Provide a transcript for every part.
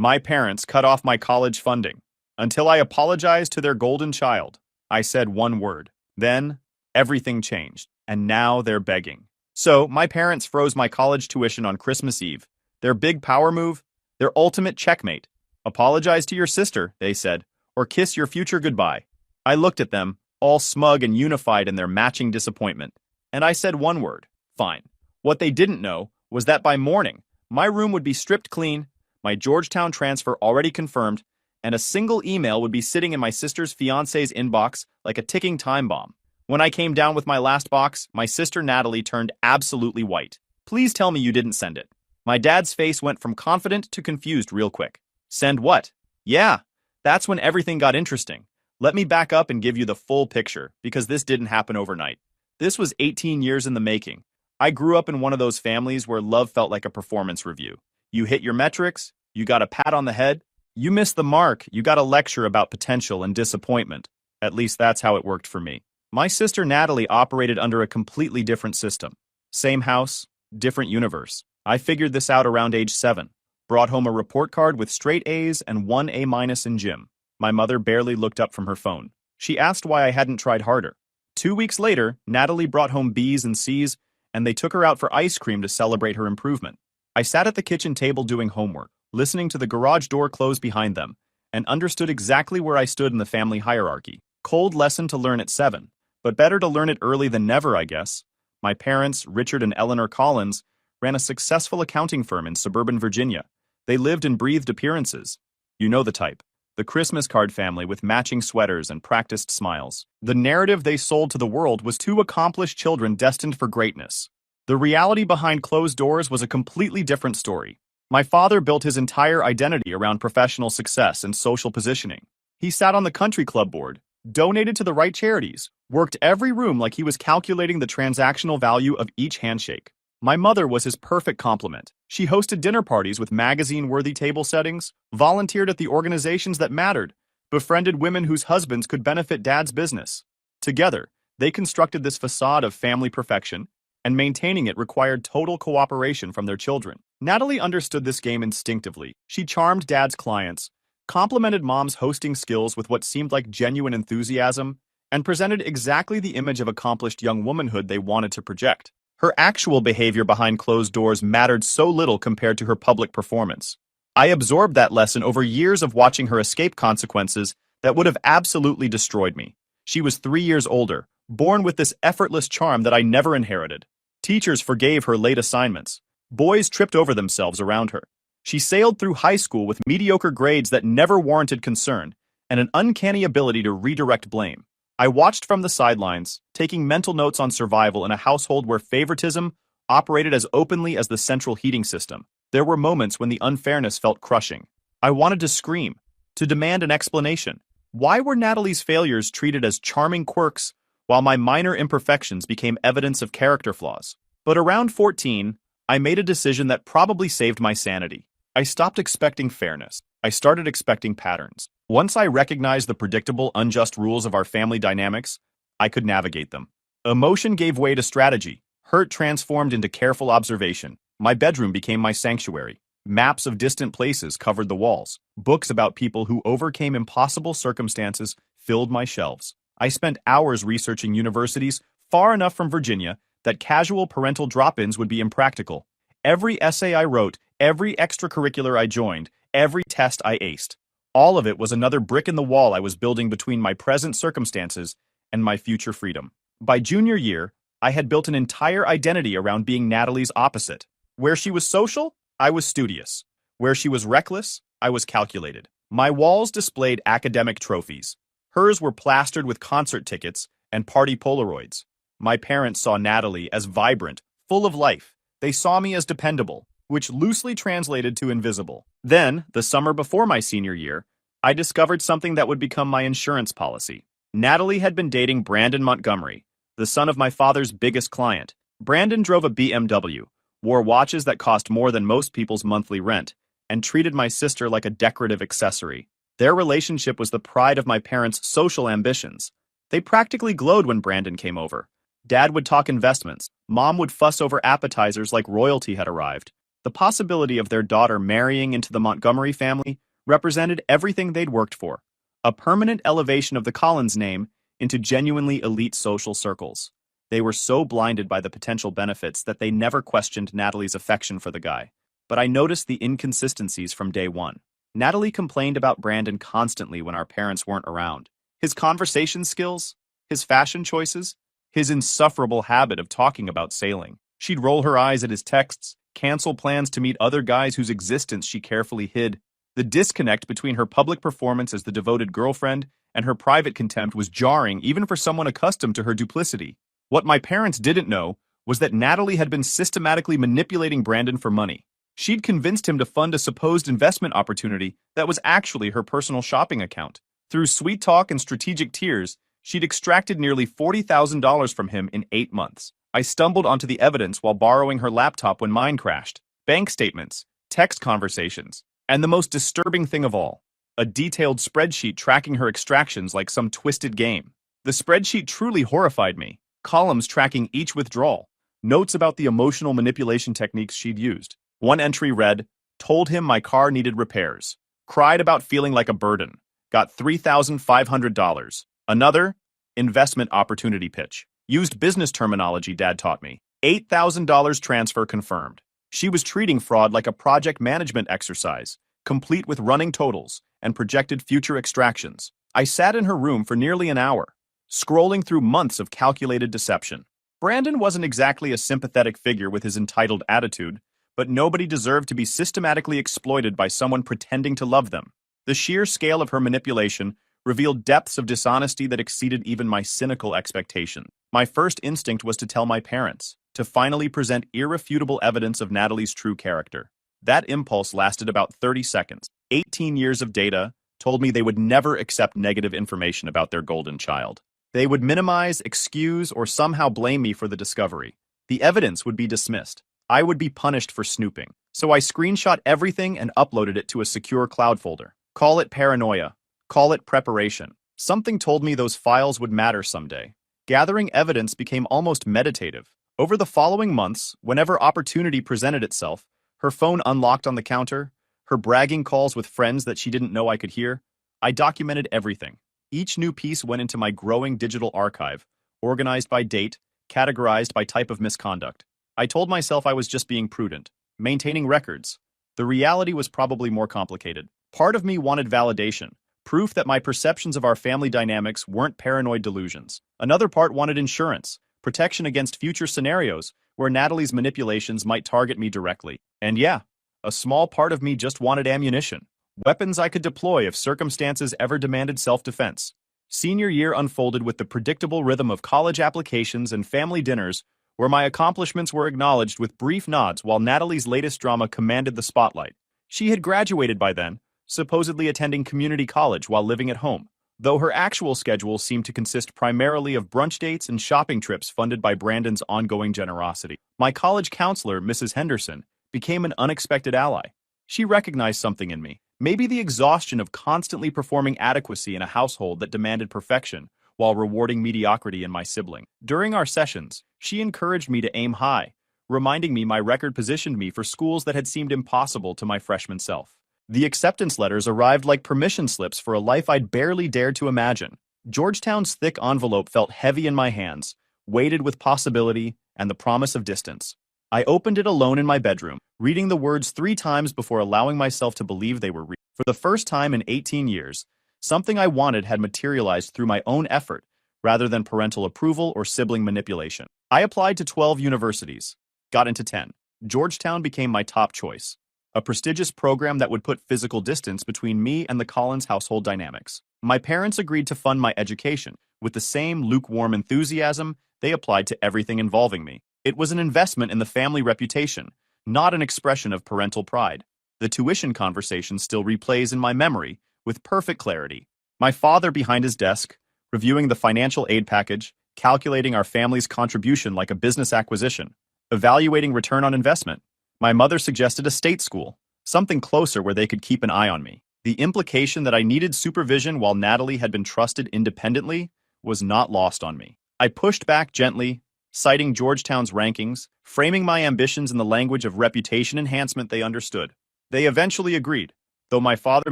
My parents cut off my college funding. Until I apologized to their golden child, I said one word. Then, everything changed, and now they're begging. So, my parents froze my college tuition on Christmas Eve. Their big power move? Their ultimate checkmate. Apologize to your sister, they said, or kiss your future goodbye. I looked at them, all smug and unified in their matching disappointment, and I said one word, fine. What they didn't know was that by morning, my room would be stripped clean, my Georgetown transfer already confirmed, and a single email would be sitting in my sister's fiancé's inbox like a ticking time bomb. When I came down with my last box, my sister Natalie turned absolutely white. Please tell me you didn't send it. My dad's face went from confident to confused real quick. Send what? Yeah, that's when everything got interesting. Let me back up and give you the full picture, because this didn't happen overnight. This was 18 years in the making. I grew up in one of those families where love felt like a performance review. You hit your metrics, you got a pat on the head. You missed the mark, you got a lecture about potential and disappointment. At least that's how it worked for me. My sister Natalie operated under a completely different system. Same house, different universe. I figured this out around age 7. Brought home a report card with straight A's and 1 A- in gym. My mother barely looked up from her phone. She asked why I hadn't tried harder. 2 weeks later, Natalie brought home B's and C's, and they took her out for ice cream to celebrate her improvement. I sat at the kitchen table doing homework, listening to the garage door close behind them, and understood exactly where I stood in the family hierarchy. Cold lesson to learn at 7, but better to learn it early than never, I guess. My parents, Richard and Eleanor Collins, ran a successful accounting firm in suburban Virginia. They lived and breathed appearances. You know the type. The Christmas card family with matching sweaters and practiced smiles. The narrative they sold to the world was two accomplished children destined for greatness. The reality behind closed doors was a completely different story. My father built his entire identity around professional success and social positioning. He sat on the country club board, donated to the right charities, worked every room like he was calculating the transactional value of each handshake. My mother was his perfect complement. She hosted dinner parties with magazine-worthy table settings, volunteered at the organizations that mattered, befriended women whose husbands could benefit dad's business. Together, they constructed this facade of family perfection, and maintaining it required total cooperation from their children. Natalie understood this game instinctively. She charmed dad's clients, complimented mom's hosting skills with what seemed like genuine enthusiasm, and presented exactly the image of accomplished young womanhood they wanted to project. Her actual behavior behind closed doors mattered so little compared to her public performance. I absorbed that lesson over years of watching her escape consequences that would have absolutely destroyed me. She was 3 years older, born with this effortless charm that I never inherited. Teachers forgave her late assignments. Boys tripped over themselves around her. She sailed through high school with mediocre grades that never warranted concern, and an uncanny ability to redirect blame. I watched from the sidelines, taking mental notes on survival in a household where favoritism operated as openly as the central heating system. There were moments when the unfairness felt crushing. I wanted to scream, to demand an explanation. Why were Natalie's failures treated as charming quirks, while my minor imperfections became evidence of character flaws? But around 14, I made a decision that probably saved my sanity. I stopped expecting fairness. I started expecting patterns. Once I recognized the predictable, unjust rules of our family dynamics, I could navigate them. Emotion gave way to strategy. Hurt transformed into careful observation. My bedroom became my sanctuary. Maps of distant places covered the walls. Books about people who overcame impossible circumstances filled my shelves. I spent hours researching universities far enough from Virginia that casual parental drop-ins would be impractical. Every essay I wrote, every extracurricular I joined, every test I aced. All of it was another brick in the wall I was building between my present circumstances and my future freedom. By junior year, I had built an entire identity around being Natalie's opposite. Where she was social, I was studious. Where she was reckless, I was calculated. My walls displayed academic trophies. Hers were plastered with concert tickets and party Polaroids. My parents saw Natalie as vibrant, full of life. They saw me as dependable, which loosely translated to invisible. Then, the summer before my senior year, I discovered something that would become my insurance policy. Natalie had been dating Brandon Montgomery, the son of my father's biggest client. Brandon drove a BMW, wore watches that cost more than most people's monthly rent, and treated my sister like a decorative accessory. Their relationship was the pride of my parents' social ambitions. They practically glowed when Brandon came over. Dad would talk investments. Mom would fuss over appetizers like royalty had arrived. The possibility of their daughter marrying into the Montgomery family represented everything they'd worked for, a permanent elevation of the Collins name into genuinely elite social circles. They were so blinded by the potential benefits that they never questioned Natalie's affection for the guy. But I noticed the inconsistencies from day one. Natalie complained about Brandon constantly when our parents weren't around. His conversation skills, his fashion choices, his insufferable habit of talking about sailing. She'd roll her eyes at his texts, cancel plans to meet other guys whose existence she carefully hid. The disconnect between her public performance as the devoted girlfriend and her private contempt was jarring even for someone accustomed to her duplicity. What my parents didn't know was that Natalie had been systematically manipulating Brandon for money. She'd convinced him to fund a supposed investment opportunity that was actually her personal shopping account. Through sweet talk and strategic tears, she'd extracted nearly $40,000 from him in 8 months. I stumbled onto the evidence while borrowing her laptop when mine crashed. Bank statements, text conversations, and the most disturbing thing of all, a detailed spreadsheet tracking her extractions like some twisted game. The spreadsheet truly horrified me. Columns tracking each withdrawal, notes about the emotional manipulation techniques she'd used. One entry read, "Told him my car needed repairs. Cried about feeling like a burden. Got $3,500. Another, investment opportunity pitch. Used business terminology Dad taught me. $8,000 transfer confirmed." She was treating fraud like a project management exercise, complete with running totals and projected future extractions. I sat in her room for nearly an hour, scrolling through months of calculated deception. Brandon wasn't exactly a sympathetic figure with his entitled attitude, but nobody deserved to be systematically exploited by someone pretending to love them. The sheer scale of her manipulation revealed depths of dishonesty that exceeded even my cynical expectations. My first instinct was to tell my parents, to finally present irrefutable evidence of Natalie's true character. That impulse lasted about 30 seconds. 18 years of data told me they would never accept negative information about their golden child. They would minimize, excuse, or somehow blame me for the discovery. The evidence would be dismissed. I would be punished for snooping. So I screenshot everything and uploaded it to a secure cloud folder. Call it paranoia. Call it preparation. Something told me those files would matter someday. Gathering evidence became almost meditative. Over the following months, whenever opportunity presented itself, her phone unlocked on the counter, her bragging calls with friends that she didn't know I could hear, I documented everything. Each new piece went into my growing digital archive, organized by date, categorized by type of misconduct. I told myself I was just being prudent, maintaining records. The reality was probably more complicated. Part of me wanted validation, proof that my perceptions of our family dynamics weren't paranoid delusions. Another part wanted insurance, protection against future scenarios where Natalie's manipulations might target me directly. And yeah, a small part of me just wanted ammunition. Weapons I could deploy if circumstances ever demanded self-defense. Senior year unfolded with the predictable rhythm of college applications and family dinners where my accomplishments were acknowledged with brief nods while Natalie's latest drama commanded the spotlight. She had graduated by then, supposedly attending community college while living at home, though her actual schedule seemed to consist primarily of brunch dates and shopping trips funded by Brandon's ongoing generosity. My college counselor, Mrs. Henderson, became an unexpected ally. She recognized something in me. Maybe the exhaustion of constantly performing adequacy in a household that demanded perfection while rewarding mediocrity in my sibling. During our sessions, she encouraged me to aim high, reminding me my record positioned me for schools that had seemed impossible to my freshman self. The acceptance letters arrived like permission slips for a life I'd barely dared to imagine. Georgetown's thick envelope felt heavy in my hands, weighted with possibility and the promise of distance. I opened it alone in my bedroom, reading the words 3 times before allowing myself to believe they were real. For the first time in 18 years, something I wanted had materialized through my own effort, rather than parental approval or sibling manipulation. I applied to 12 universities, got into 10. Georgetown became my top choice, a prestigious program that would put physical distance between me and the Collins household dynamics. My parents agreed to fund my education. With the same lukewarm enthusiasm, they applied to everything involving me. It was an investment in the family reputation, not an expression of parental pride. The tuition conversation still replays in my memory with perfect clarity. My father behind his desk, reviewing the financial aid package, calculating our family's contribution like a business acquisition, evaluating return on investment. My mother suggested a state school, something closer where they could keep an eye on me. The implication that I needed supervision while Natalie had been trusted independently was not lost on me. I pushed back gently, citing Georgetown's rankings, framing my ambitions in the language of reputation enhancement they understood. They eventually agreed, though my father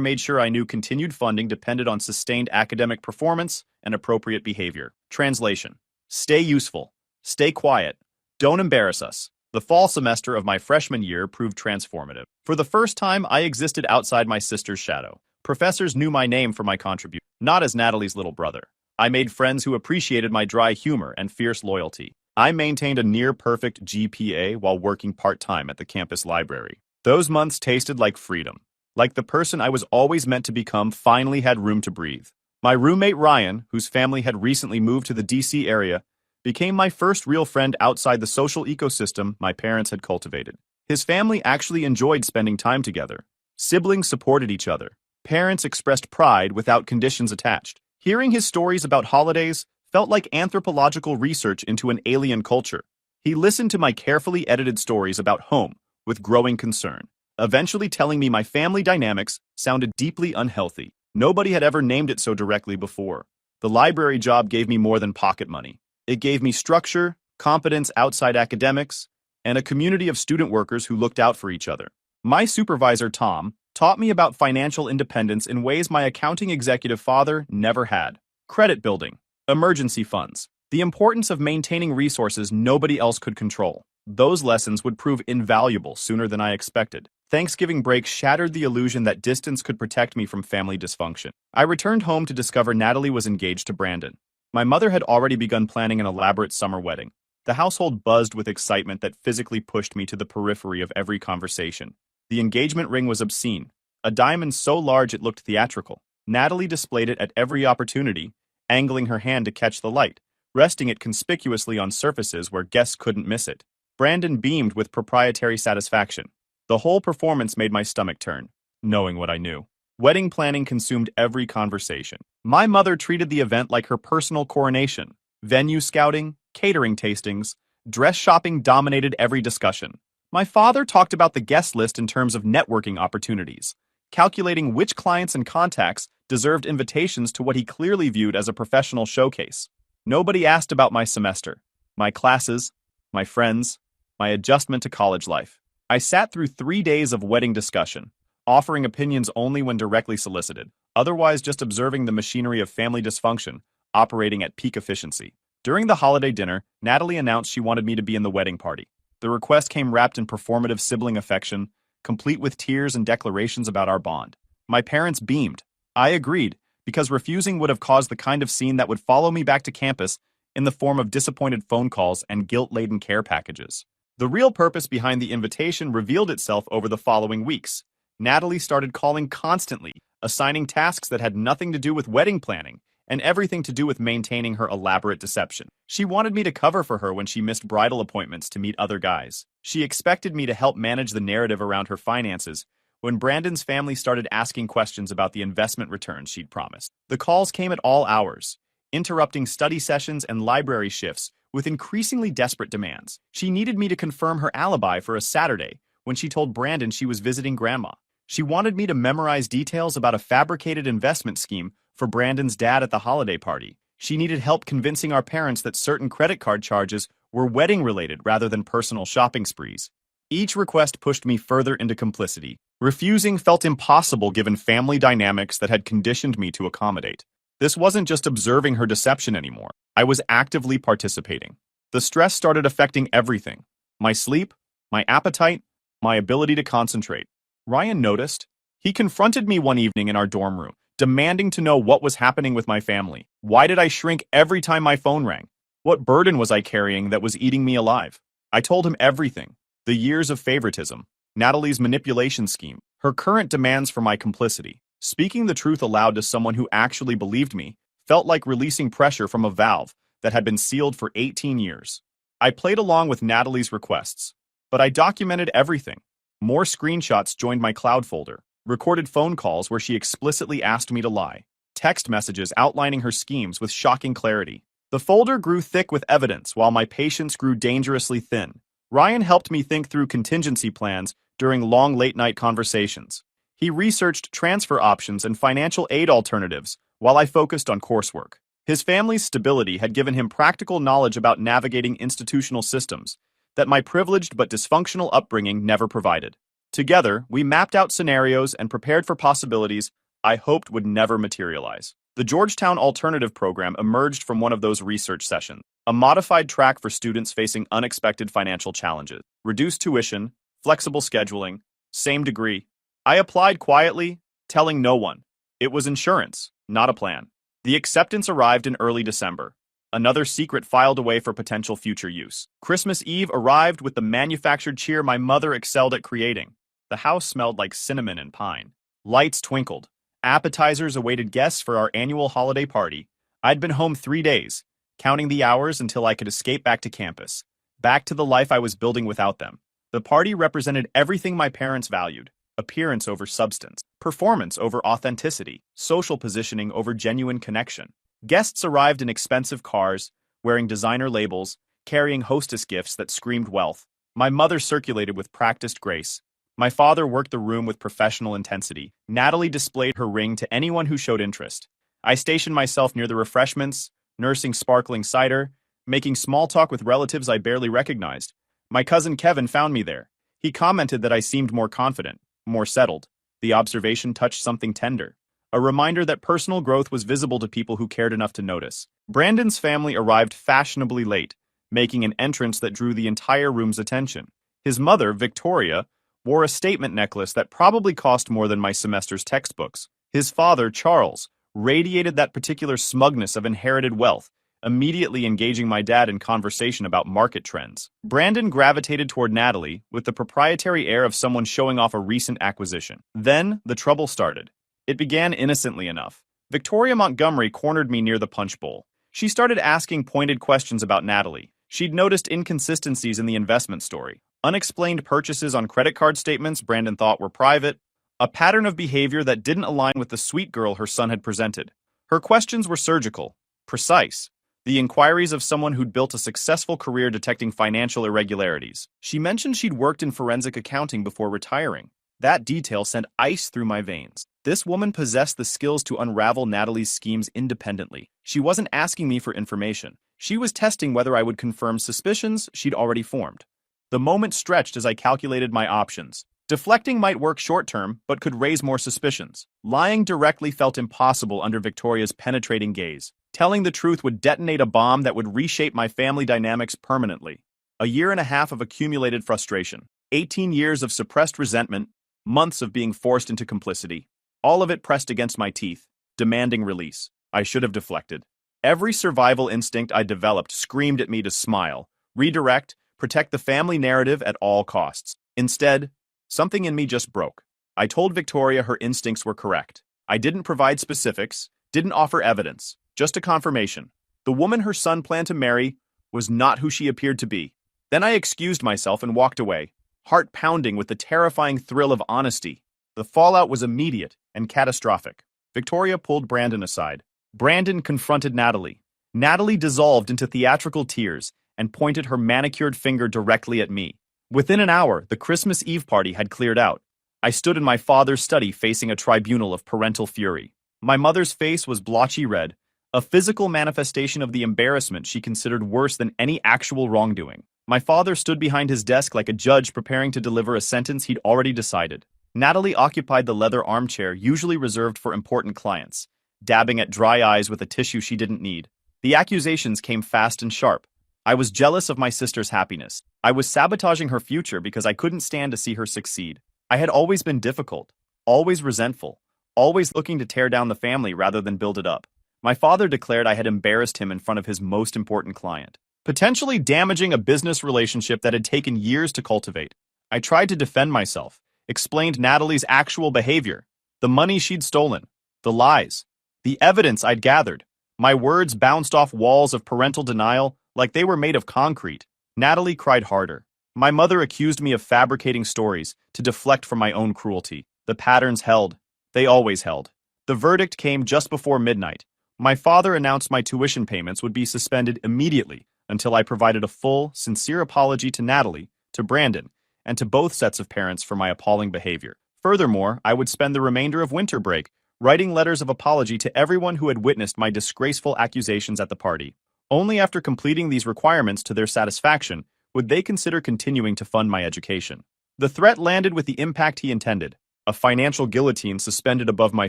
made sure I knew continued funding depended on sustained academic performance and appropriate behavior. Translation: stay useful, stay quiet, don't embarrass us. The fall semester of my freshman year proved transformative. For the first time, I existed outside my sister's shadow. Professors knew my name for my contribution, not as Natalie's little brother. I made friends who appreciated my dry humor and fierce loyalty. I maintained a near-perfect GPA while working part-time at the campus library. Those months tasted like freedom. Like the person I was always meant to become finally had room to breathe. My roommate Ryan, whose family had recently moved to the DC area, became my first real friend outside the social ecosystem my parents had cultivated. His family actually enjoyed spending time together. Siblings supported each other. Parents expressed pride without conditions attached. Hearing his stories about holidays felt like anthropological research into an alien culture. He listened to my carefully edited stories about home with growing concern, eventually telling me my family dynamics sounded deeply unhealthy. Nobody had ever named it so directly before. The library job gave me more than pocket money. It gave me structure, competence outside academics, and a community of student workers who looked out for each other. My supervisor, Tom, taught me about financial independence in ways my accounting executive father never had. Credit building, emergency funds, the importance of maintaining resources nobody else could control. Those lessons would prove invaluable sooner than I expected. Thanksgiving break shattered the illusion that distance could protect me from family dysfunction. I returned home to discover Natalie was engaged to Brandon. My mother had already begun planning an elaborate summer wedding. The household buzzed with excitement that physically pushed me to the periphery of every conversation. The engagement ring was obscene, a diamond so large it looked theatrical. Natalie displayed it at every opportunity, angling her hand to catch the light, resting it conspicuously on surfaces where guests couldn't miss it. Brandon beamed with proprietary satisfaction. The whole performance made my stomach turn, knowing what I knew. Wedding planning consumed every conversation. My mother treated the event like her personal coronation. Venue scouting, catering tastings, dress shopping dominated every discussion. My father talked about the guest list in terms of networking opportunities, calculating which clients and contacts deserved invitations to what he clearly viewed as a professional showcase. Nobody asked about my semester, my classes, my friends, my adjustment to college life. I sat through 3 days of wedding discussion, offering opinions only when directly solicited, otherwise just observing the machinery of family dysfunction operating at peak efficiency. During the holiday dinner, Natalie announced she wanted me to be in the wedding party. The request came wrapped in performative sibling affection, complete with tears and declarations about our bond. My parents beamed. I agreed, because refusing would have caused the kind of scene that would follow me back to campus in the form of disappointed phone calls and guilt-laden care packages. The real purpose behind the invitation revealed itself over the following weeks. Natalie started calling constantly, assigning tasks that had nothing to do with wedding planning and everything to do with maintaining her elaborate deception. She wanted me to cover for her when she missed bridal appointments to meet other guys. She expected me to help manage the narrative around her finances when Brandon's family started asking questions about the investment returns she'd promised. The calls came at all hours, interrupting study sessions and library shifts with increasingly desperate demands. She needed me to confirm her alibi for a Saturday when she told Brandon she was visiting Grandma. She wanted me to memorize details about a fabricated investment scheme for Brandon's dad at the holiday party. She needed help convincing our parents that certain credit card charges were wedding-related rather than personal shopping sprees. Each request pushed me further into complicity. Refusing felt impossible given family dynamics that had conditioned me to accommodate. This wasn't just observing her deception anymore. I was actively participating. The stress started affecting everything: my sleep, my appetite, my ability to concentrate. Ryan noticed. He confronted me one evening in our dorm room, demanding to know what was happening with my family. Why did I shrink every time my phone rang? What burden was I carrying that was eating me alive? I told him everything. The years of favoritism, Natalie's manipulation scheme, her current demands for my complicity. Speaking the truth aloud to someone who actually believed me felt like releasing pressure from a valve that had been sealed for 18 years. I played along with Natalie's requests, but I documented everything. More screenshots joined my cloud folder, recorded phone calls where she explicitly asked me to lie, text messages outlining her schemes with shocking clarity. The folder grew thick with evidence while my patience grew dangerously thin. Ryan helped me think through contingency plans during long late-night conversations. He researched transfer options and financial aid alternatives while I focused on coursework. His family's stability had given him practical knowledge about navigating institutional systems that my privileged but dysfunctional upbringing never provided. Together, we mapped out scenarios and prepared for possibilities I hoped would never materialize. The Georgetown Alternative Program emerged from one of those research sessions, a modified track for students facing unexpected financial challenges. Reduced tuition, flexible scheduling, same degree. I applied quietly, telling no one. It was insurance, not a plan. The acceptance arrived in early December. Another secret filed away for potential future use. Christmas Eve arrived with the manufactured cheer my mother excelled at creating. The house smelled like cinnamon and pine. Lights twinkled. Appetizers awaited guests for our annual holiday party. I'd been home 3 days, counting the hours until I could escape back to campus, back to the life I was building without them. The party represented everything my parents valued: appearance over substance, performance over authenticity, social positioning over genuine connection. Guests arrived in expensive cars, wearing designer labels, carrying hostess gifts that screamed wealth. My mother circulated with practiced grace. My father worked the room with professional intensity. Natalie displayed her ring to anyone who showed interest. I stationed myself near the refreshments, nursing sparkling cider, making small talk with relatives I barely recognized. My cousin Kevin found me there. He commented that I seemed more confident, more settled. The observation touched something tender, a reminder that personal growth was visible to people who cared enough to notice. Brandon's family arrived fashionably late, making an entrance that drew the entire room's attention. His mother, Victoria, wore a statement necklace that probably cost more than my semester's textbooks. His father, Charles, radiated that particular smugness of inherited wealth, immediately engaging my dad in conversation about market trends. Brandon gravitated toward Natalie with the proprietary air of someone showing off a recent acquisition. Then, the trouble started. It began innocently enough. Victoria Montgomery cornered me near the punch bowl. She started asking pointed questions about Natalie. She'd noticed inconsistencies in the investment story. Unexplained purchases on credit card statements Brandon thought were private, a pattern of behavior that didn't align with the sweet girl her son had presented. Her questions were surgical, precise, the inquiries of someone who'd built a successful career detecting financial irregularities. She mentioned she'd worked in forensic accounting before retiring. That detail sent ice through my veins. This woman possessed the skills to unravel Natalie's schemes independently. She wasn't asking me for information. She was testing whether I would confirm suspicions she'd already formed. The moment stretched as I calculated my options. Deflecting might work short-term, but could raise more suspicions. Lying directly felt impossible under Victoria's penetrating gaze. Telling the truth would detonate a bomb that would reshape my family dynamics permanently. A year and a half of accumulated frustration. 18 years of suppressed resentment. Months of being forced into complicity. All of it pressed against my teeth, demanding release. I should have deflected. Every survival instinct I developed screamed at me to smile, redirect, protect the family narrative at all costs. Instead, something in me just broke. I told Victoria her instincts were correct. I didn't provide specifics, didn't offer evidence, just a confirmation. The woman her son planned to marry was not who she appeared to be. Then I excused myself and walked away, heart pounding with the terrifying thrill of honesty. The fallout was immediate and catastrophic. Victoria pulled Brandon aside. Brandon confronted Natalie. Natalie dissolved into theatrical tears and pointed her manicured finger directly at me. Within an hour, the Christmas Eve party had cleared out. I stood in my father's study facing a tribunal of parental fury. My mother's face was blotchy red, a physical manifestation of the embarrassment she considered worse than any actual wrongdoing. My father stood behind his desk like a judge preparing to deliver a sentence he'd already decided. Natalie occupied the leather armchair usually reserved for important clients, dabbing at dry eyes with a tissue she didn't need. The accusations came fast and sharp. I was jealous of my sister's happiness. I was sabotaging her future because I couldn't stand to see her succeed. I had always been difficult, always resentful, always looking to tear down the family rather than build it up. My father declared I had embarrassed him in front of his most important client, potentially damaging a business relationship that had taken years to cultivate. I tried to defend myself, explained Natalie's actual behavior, the money she'd stolen, the lies, the evidence I'd gathered. My words bounced off walls of parental denial like they were made of concrete. Natalie cried harder. My mother accused me of fabricating stories to deflect from my own cruelty. The patterns held. They always held. The verdict came just before midnight. My father announced my tuition payments would be suspended immediately until I provided a full, sincere apology to Natalie, to Brandon, and to both sets of parents for my appalling behavior. Furthermore, I would spend the remainder of winter break writing letters of apology to everyone who had witnessed my disgraceful accusations at the party. Only after completing these requirements to their satisfaction would they consider continuing to fund my education. The threat landed with the impact he intended, a financial guillotine suspended above my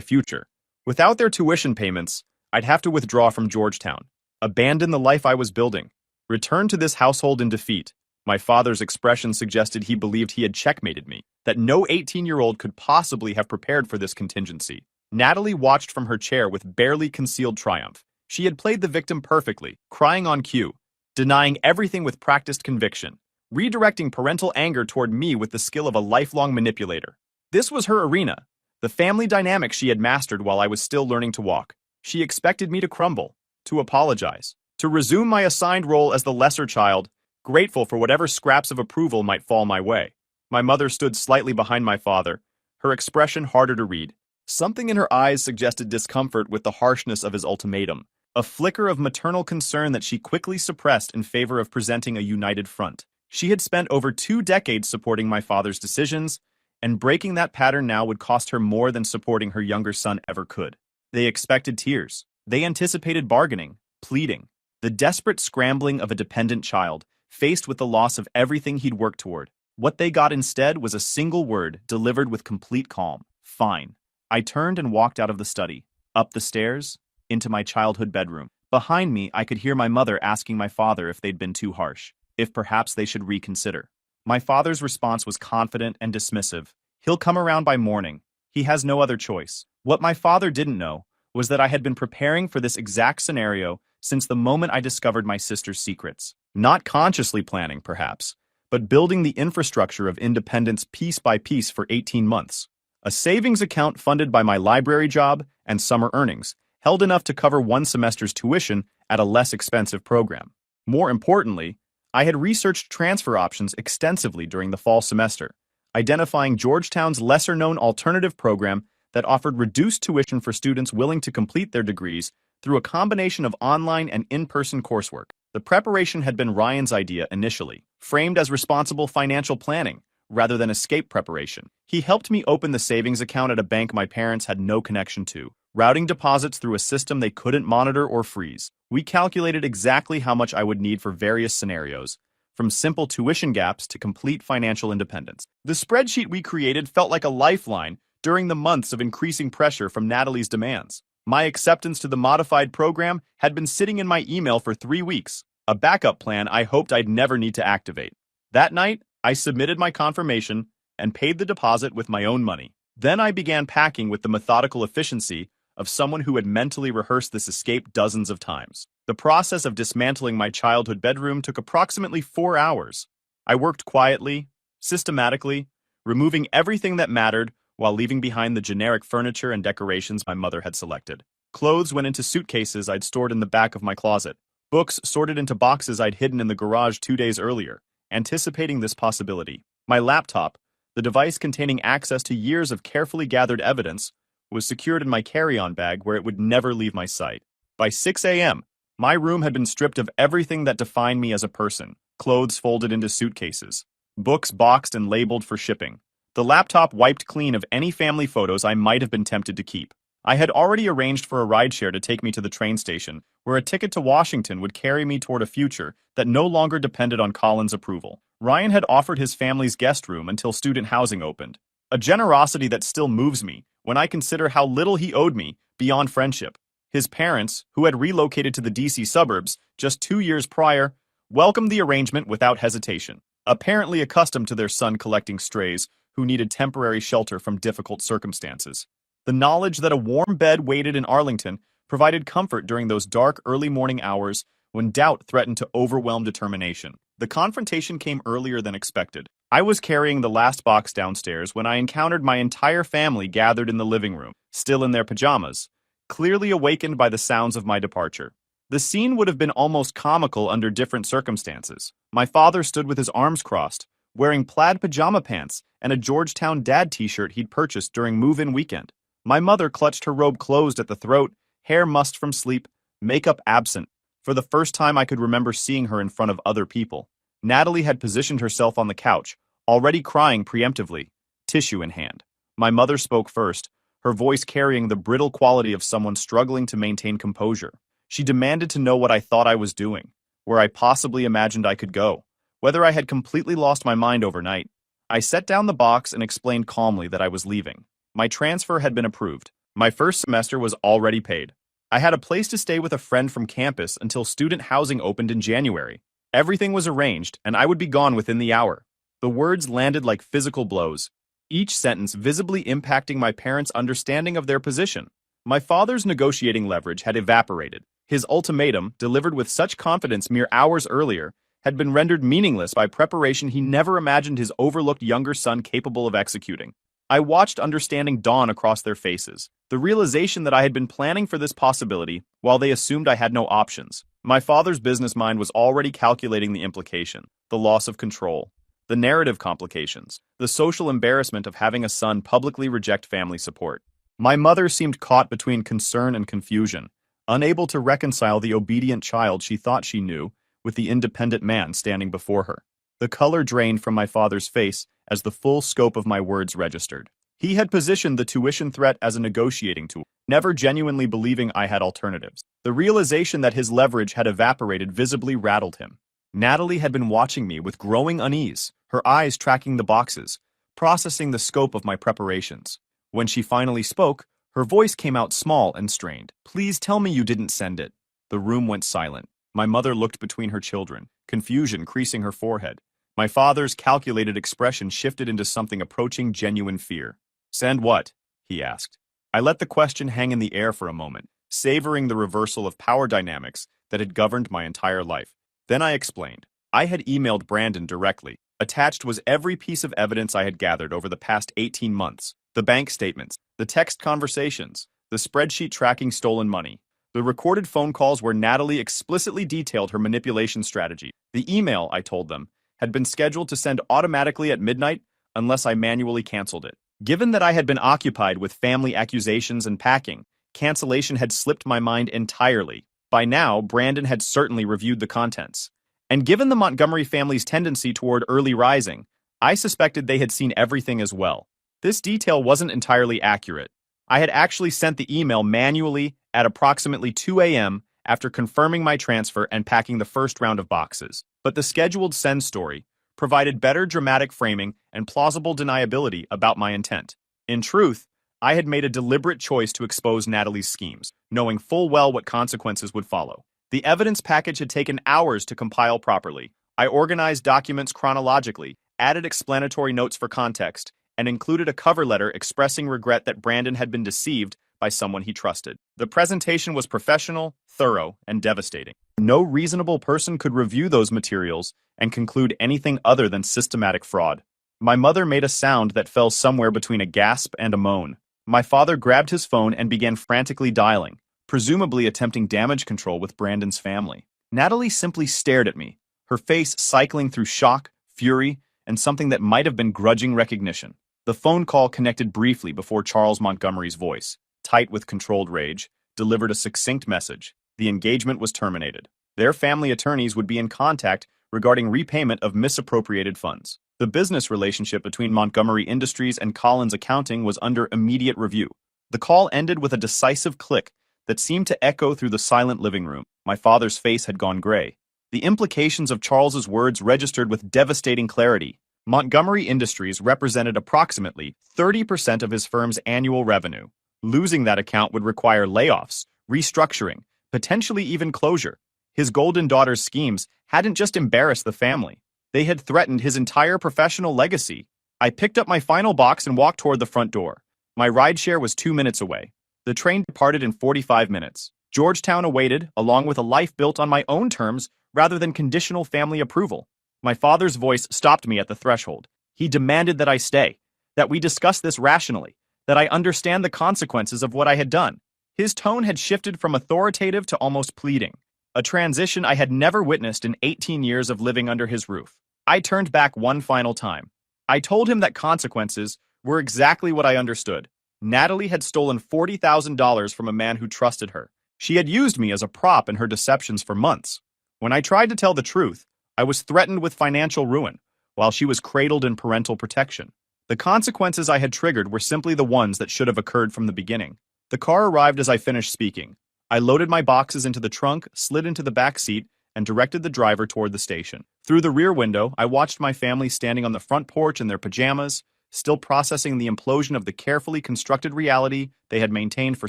future. Without their tuition payments, I'd have to withdraw from Georgetown, abandon the life I was building, return to this household in defeat. My father's expression suggested he believed he had checkmated me, that no 18-year-old could possibly have prepared for this contingency. Natalie watched from her chair with barely concealed triumph. She had played the victim perfectly, crying on cue, denying everything with practiced conviction, redirecting parental anger toward me with the skill of a lifelong manipulator. This was her arena, the family dynamic she had mastered while I was still learning to walk. She expected me to crumble, to apologize, to resume my assigned role as the lesser child, grateful for whatever scraps of approval might fall my way. My mother stood slightly behind my father, her expression harder to read. Something in her eyes suggested discomfort with the harshness of his ultimatum, a flicker of maternal concern that she quickly suppressed in favor of presenting a united front. She had spent over 2 decades supporting my father's decisions, and breaking that pattern now would cost her more than supporting her younger son ever could. They expected tears. They anticipated bargaining, pleading, the desperate scrambling of a dependent child, faced with the loss of everything he'd worked toward. What they got instead was a single word delivered with complete calm: fine. I turned and walked out of the study, up the stairs, into my childhood bedroom. Behind me, I could hear my mother asking my father if they'd been too harsh, if perhaps they should reconsider. My father's response was confident and dismissive. He'll come around by morning. He has no other choice. What my father didn't know was that I had been preparing for this exact scenario since the moment I discovered my sister's secrets. Not consciously planning, perhaps, but building the infrastructure of independence piece by piece for 18 months. A savings account funded by my library job and summer earnings held enough to cover one semester's tuition at a less expensive program. More importantly, I had researched transfer options extensively during the fall semester, identifying Georgetown's lesser-known alternative program that offered reduced tuition for students willing to complete their degrees through a combination of online and in-person coursework. The preparation had been Ryan's idea initially, framed as responsible financial planning rather than escape preparation. He helped me open the savings account at a bank my parents had no connection to, routing deposits through a system they couldn't monitor or freeze. We calculated exactly how much I would need for various scenarios, from simple tuition gaps to complete financial independence. The spreadsheet we created felt like a lifeline during the months of increasing pressure from Natalie's demands. My acceptance to the modified program had been sitting in my email for 3 weeks, a backup plan I hoped I'd never need to activate. That night, I submitted my confirmation and paid the deposit with my own money. Then I began packing with the methodical efficiency of someone who had mentally rehearsed this escape dozens of times. The process of dismantling my childhood bedroom took approximately 4 hours. I worked quietly, systematically, removing everything that mattered while leaving behind the generic furniture and decorations my mother had selected. Clothes went into suitcases I'd stored in the back of my closet. Books sorted into boxes I'd hidden in the garage 2 days earlier, anticipating this possibility. My laptop, the device containing access to years of carefully gathered evidence, was secured in my carry-on bag where it would never leave my sight. By 6 a.m., my room had been stripped of everything that defined me as a person, clothes folded into suitcases, books boxed and labeled for shipping. The laptop wiped clean of any family photos I might have been tempted to keep. I had already arranged for a rideshare to take me to the train station, where a ticket to Washington would carry me toward a future that no longer depended on Colin's approval. Ryan had offered his family's guest room until student housing opened, a generosity that still moves me when I consider how little he owed me beyond friendship. His parents, who had relocated to the DC suburbs just 2 years prior, welcomed the arrangement without hesitation, apparently accustomed to their son collecting strays who needed temporary shelter from difficult circumstances. The knowledge that a warm bed waited in Arlington provided comfort during those dark early morning hours when doubt threatened to overwhelm determination. The confrontation came earlier than expected. I was carrying the last box downstairs when I encountered my entire family gathered in the living room, still in their pajamas, clearly awakened by the sounds of my departure. The scene would have been almost comical under different circumstances. My father stood with his arms crossed, wearing plaid pajama pants and a Georgetown dad t-shirt he'd purchased during move-in weekend. My mother clutched her robe closed at the throat, hair mussed from sleep, makeup absent. For the first time I could remember seeing her in front of other people. Natalie had positioned herself on the couch, already crying preemptively, tissue in hand. My mother spoke first, her voice carrying the brittle quality of someone struggling to maintain composure. She demanded to know what I thought I was doing, where I possibly imagined I could go, whether I had completely lost my mind overnight. I set down the box and explained calmly that I was leaving. My transfer had been approved. My first semester was already paid. I had a place to stay with a friend from campus until student housing opened in January. Everything was arranged, and I would be gone within the hour. The words landed like physical blows, each sentence visibly impacting my parents' understanding of their position. My father's negotiating leverage had evaporated. His ultimatum, delivered with such confidence mere hours earlier, had been rendered meaningless by preparation he never imagined his overlooked younger son capable of executing. I watched understanding dawn across their faces, the realization that I had been planning for this possibility while they assumed I had no options. My father's business mind was already calculating the implication, the loss of control, the narrative complications, the social embarrassment of having a son publicly reject family support. My mother seemed caught between concern and confusion, unable to reconcile the obedient child she thought she knew with the independent man standing before her. The color drained from my father's face as the full scope of my words registered. He had positioned the tuition threat as a negotiating tool, never genuinely believing I had alternatives. The realization that his leverage had evaporated visibly rattled him. Natalie had been watching me with growing unease, her eyes tracking the boxes, processing the scope of my preparations. When she finally spoke, her voice came out small and strained. "Please tell me you didn't send it." The room went silent. My mother looked between her children, confusion creasing her forehead. My father's calculated expression shifted into something approaching genuine fear. "Send what?" he asked. I let the question hang in the air for a moment, savoring the reversal of power dynamics that had governed my entire life. Then I explained. I had emailed Brandon directly. Attached was every piece of evidence I had gathered over the past 18 months. The bank statements, the text conversations, the spreadsheet tracking stolen money, the recorded phone calls where Natalie explicitly detailed her manipulation strategy. The email, I told them, had been scheduled to send automatically at midnight unless I manually canceled it. Given that I had been occupied with family accusations and packing, cancellation had slipped my mind entirely. By now, Brandon had certainly reviewed the contents. And given the Montgomery family's tendency toward early rising, I suspected they had seen everything as well. This detail wasn't entirely accurate. I had actually sent the email manually at approximately 2 a.m. after confirming my transfer and packing the first round of boxes. But the scheduled send story provided better dramatic framing and plausible deniability about my intent. In truth, I had made a deliberate choice to expose Natalie's schemes, knowing full well what consequences would follow. The evidence package had taken hours to compile properly. I organized documents chronologically, added explanatory notes for context, and included a cover letter expressing regret that Brandon had been deceived by someone he trusted. The presentation was professional, thorough, and devastating. No reasonable person could review those materials and conclude anything other than systematic fraud. My mother made a sound that fell somewhere between a gasp and a moan. My father grabbed his phone and began frantically dialing, presumably attempting damage control with Brandon's family. Natalie simply stared at me, her face cycling through shock, fury, and something that might have been grudging recognition. The phone call connected briefly before Charles Montgomery's voice, tight with controlled rage, delivered a succinct message. The engagement was terminated. Their family attorneys would be in contact regarding repayment of misappropriated funds. The business relationship between Montgomery Industries and Collins Accounting was under immediate review. The call ended with a decisive click that seemed to echo through the silent living room. My father's face had gone gray. The implications of Charles's words registered with devastating clarity. Montgomery Industries represented approximately 30% of his firm's annual revenue. Losing that account would require layoffs, restructuring, potentially even closure. His golden daughter's schemes hadn't just embarrassed the family. They had threatened his entire professional legacy. I picked up my final box and walked toward the front door. My rideshare was 2 minutes away. The train departed in 45 minutes. Georgetown awaited, along with a life built on my own terms rather than conditional family approval. My father's voice stopped me at the threshold. He demanded that I stay, that we discuss this rationally, that I understand the consequences of what I had done. His tone had shifted from authoritative to almost pleading, a transition I had never witnessed in 18 years of living under his roof. I turned back one final time. I told him that consequences were exactly what I understood. Natalie had stolen $40,000 from a man who trusted her. She had used me as a prop in her deceptions for months. When I tried to tell the truth, I was threatened with financial ruin, while she was cradled in parental protection. The consequences I had triggered were simply the ones that should have occurred from the beginning. The car arrived as I finished speaking. I loaded my boxes into the trunk, slid into the back seat, and directed the driver toward the station. Through the rear window, I watched my family standing on the front porch in their pajamas, still processing the implosion of the carefully constructed reality they had maintained for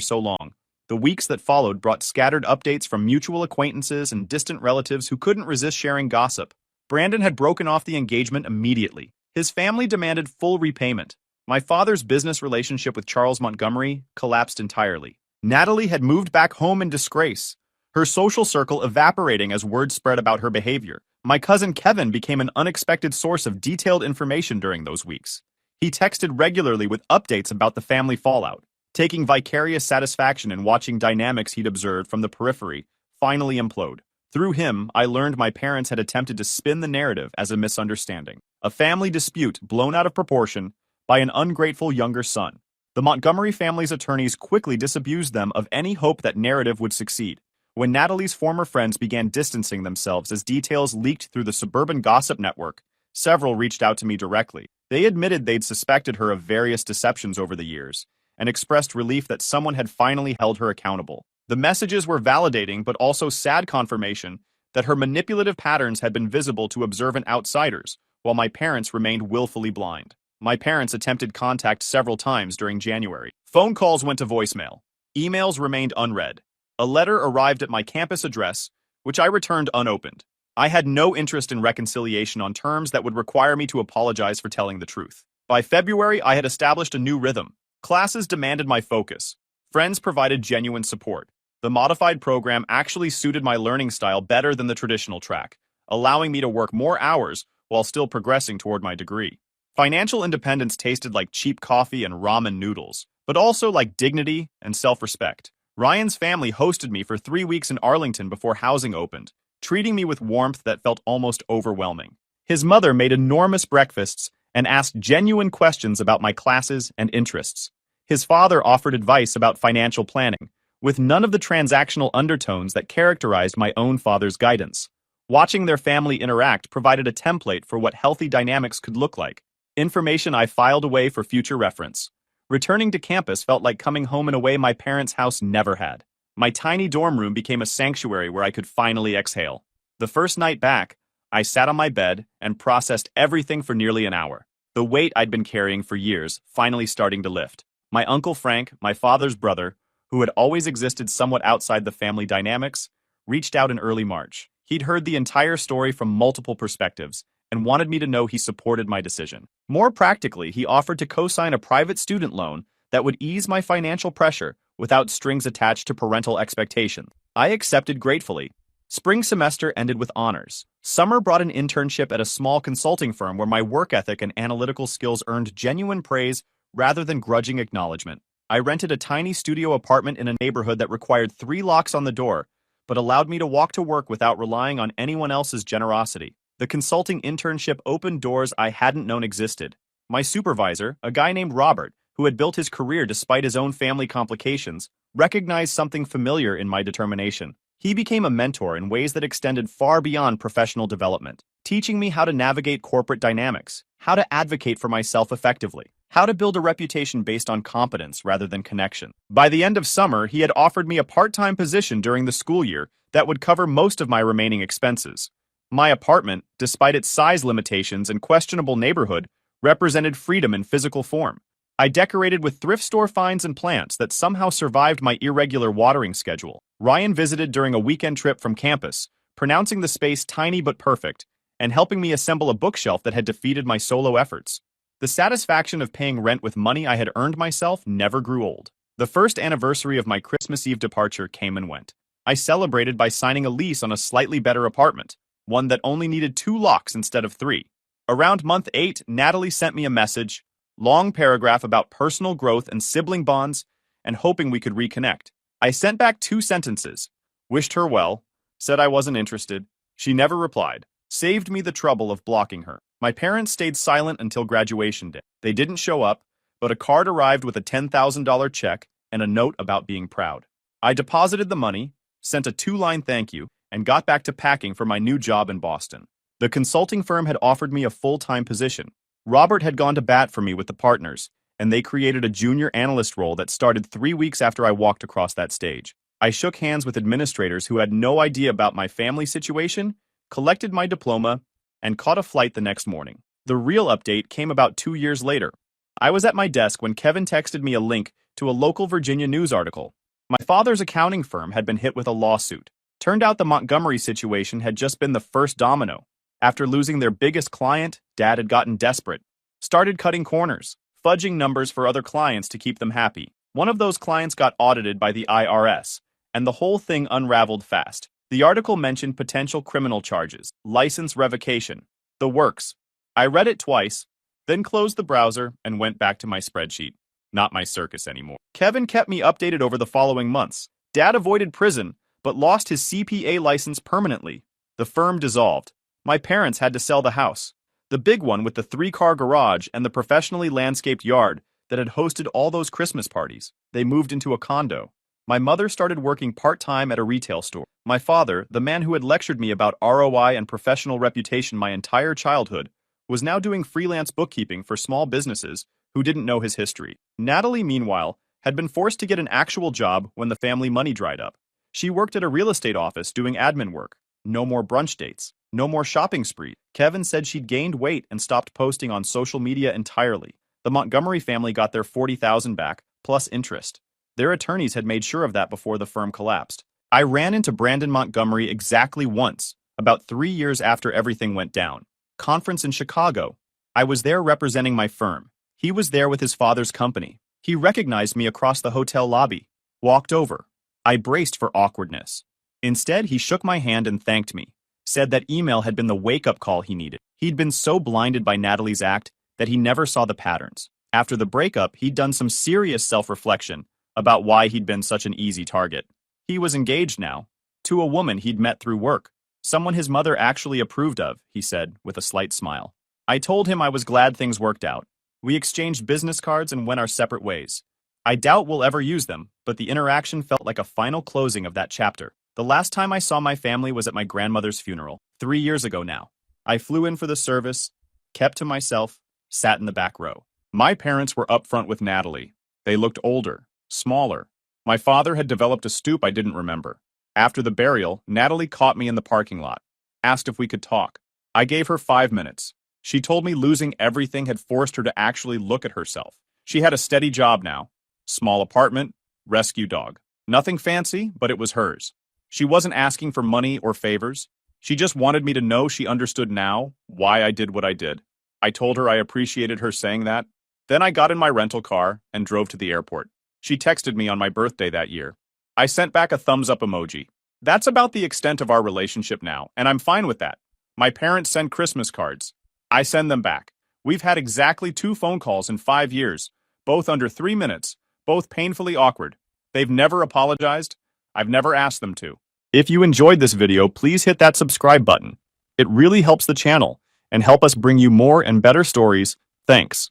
so long. The weeks that followed brought scattered updates from mutual acquaintances and distant relatives who couldn't resist sharing gossip. Brandon had broken off the engagement immediately. His family demanded full repayment. My father's business relationship with Charles Montgomery collapsed entirely. Natalie had moved back home in disgrace, her social circle evaporating as word spread about her behavior. My cousin Kevin became an unexpected source of detailed information during those weeks. He texted regularly with updates about the family fallout, taking vicarious satisfaction in watching dynamics he'd observed from the periphery finally implode. Through him, I learned my parents had attempted to spin the narrative as a misunderstanding, a family dispute blown out of proportion by an ungrateful younger son. The Montgomery family's attorneys quickly disabused them of any hope that narrative would succeed. When Natalie's former friends began distancing themselves as details leaked through the suburban gossip network, several reached out to me directly. They admitted they'd suspected her of various deceptions over the years, and expressed relief that someone had finally held her accountable. The messages were validating but also sad confirmation that her manipulative patterns had been visible to observant outsiders, while my parents remained willfully blind. My parents attempted contact several times during January. Phone calls went to voicemail. Emails remained unread. A letter arrived at my campus address, which I returned unopened. I had no interest in reconciliation on terms that would require me to apologize for telling the truth. By February, I had established a new rhythm. Classes demanded my focus. Friends provided genuine support. The modified program actually suited my learning style better than the traditional track, allowing me to work more hours while still progressing toward my degree. Financial independence tasted like cheap coffee and ramen noodles, but also like dignity and self-respect. Ryan's family hosted me for 3 weeks in Arlington before housing opened, treating me with warmth that felt almost overwhelming. His mother made enormous breakfasts and asked genuine questions about my classes and interests. His father offered advice about financial planning, with none of the transactional undertones that characterized my own father's guidance. Watching their family interact provided a template for what healthy dynamics could look like, information I filed away for future reference. Returning to campus felt like coming home in a way my parents' house never had. My tiny dorm room became a sanctuary where I could finally exhale. The first night back, I sat on my bed and processed everything for nearly an hour. The weight I'd been carrying for years finally starting to lift. My Uncle Frank, my father's brother, who had always existed somewhat outside the family dynamics, reached out in early March. He'd heard the entire story from multiple perspectives and wanted me to know he supported my decision. More practically, he offered to co-sign a private student loan that would ease my financial pressure without strings attached to parental expectations. I accepted gratefully. Spring semester ended with honors. Summer brought an internship at a small consulting firm where my work ethic and analytical skills earned genuine praise rather than grudging acknowledgement. I rented a tiny studio apartment in a neighborhood that required 3 locks on the door, but allowed me to walk to work without relying on anyone else's generosity. The consulting internship opened doors I hadn't known existed. My supervisor, a guy named Robert, who had built his career despite his own family complications, recognized something familiar in my determination. He became a mentor in ways that extended far beyond professional development, teaching me how to navigate corporate dynamics, how to advocate for myself effectively, how to build a reputation based on competence rather than connection. By the end of summer, he had offered me a part-time position during the school year that would cover most of my remaining expenses. My apartment, despite its size limitations and questionable neighborhood, represented freedom in physical form. I decorated with thrift store finds and plants that somehow survived my irregular watering schedule. Ryan visited during a weekend trip from campus, pronouncing the space tiny but perfect, and helping me assemble a bookshelf that had defeated my solo efforts. The satisfaction of paying rent with money I had earned myself never grew old. The first anniversary of my Christmas Eve departure came and went. I celebrated by signing a lease on a slightly better apartment, one that only needed 2 locks instead of 3. Around month 8, Natalie sent me a message, long paragraph about personal growth and sibling bonds, and hoping we could reconnect. I sent back 2 sentences, wished her well, said I wasn't interested. She never replied, saved me the trouble of blocking her. My parents stayed silent until graduation day. They didn't show up, but a card arrived with a $10,000 check and a note about being proud. I deposited the money, sent a 2-line thank you, and got back to packing for my new job in Boston. The consulting firm had offered me a full-time position, Robert had gone to bat for me with the partners, and they created a junior analyst role that started 3 weeks after I walked across that stage. I shook hands with administrators who had no idea about my family situation, collected my diploma, and caught a flight the next morning. The real update came about 2 years later. I was at my desk when Kevin texted me a link to a local Virginia news article. My father's accounting firm had been hit with a lawsuit. Turned out the Montgomery situation had just been the first domino. After losing their biggest client, Dad had gotten desperate. Started cutting corners, fudging numbers for other clients to keep them happy. One of those clients got audited by the IRS, and the whole thing unraveled fast. The article mentioned potential criminal charges, license revocation, the works. I read it twice, then closed the browser and went back to my spreadsheet. Not my circus anymore. Kevin kept me updated over the following months. Dad avoided prison, but lost his CPA license permanently. The firm dissolved. My parents had to sell the house. The big one with the 3-car garage and the professionally landscaped yard that had hosted all those Christmas parties. They moved into a condo. My mother started working part-time at a retail store. My father, the man who had lectured me about ROI and professional reputation my entire childhood, was now doing freelance bookkeeping for small businesses who didn't know his history. Natalie, meanwhile, had been forced to get an actual job when the family money dried up. She worked at a real estate office doing admin work. No more brunch dates. No more shopping spree. Kevin said she'd gained weight and stopped posting on social media entirely. The Montgomery family got their $40,000 back, plus interest. Their attorneys had made sure of that before the firm collapsed. I ran into Brandon Montgomery exactly once, about 3 years after everything went down. Conference in Chicago. I was there representing my firm. He was there with his father's company. He recognized me across the hotel lobby. Walked over. I braced for awkwardness. Instead, he shook my hand and thanked me. Said that email had been the wake-up call he needed. He'd been so blinded by Natalie's act that he never saw the patterns. After the breakup, he'd done some serious self-reflection about why he'd been such an easy target. He was engaged now, to a woman he'd met through work. Someone his mother actually approved of, he said, with a slight smile. I told him I was glad things worked out. We exchanged business cards and went our separate ways. I doubt we'll ever use them, but the interaction felt like a final closing of that chapter. The last time I saw my family was at my grandmother's funeral, 3 years ago now. I flew in for the service, kept to myself, sat in the back row. My parents were upfront with Natalie. They looked older, smaller. My father had developed a stoop I didn't remember. After the burial, Natalie caught me in the parking lot, asked if we could talk. I gave her 5 minutes. She told me losing everything had forced her to actually look at herself. She had a steady job now. Small apartment, rescue dog. Nothing fancy, but it was hers. She wasn't asking for money or favors. She just wanted me to know she understood now why I did what I did. I told her I appreciated her saying that. Then I got in my rental car and drove to the airport. She texted me on my birthday that year. I sent back a thumbs up emoji. That's about the extent of our relationship now, and I'm fine with that. My parents send Christmas cards. I send them back. We've had exactly 2 phone calls in 5 years, both under 3 minutes, both painfully awkward. They've never apologized. I've never asked them to. If you enjoyed this video, please hit that subscribe button. It really helps the channel and help us bring you more and better stories. Thanks.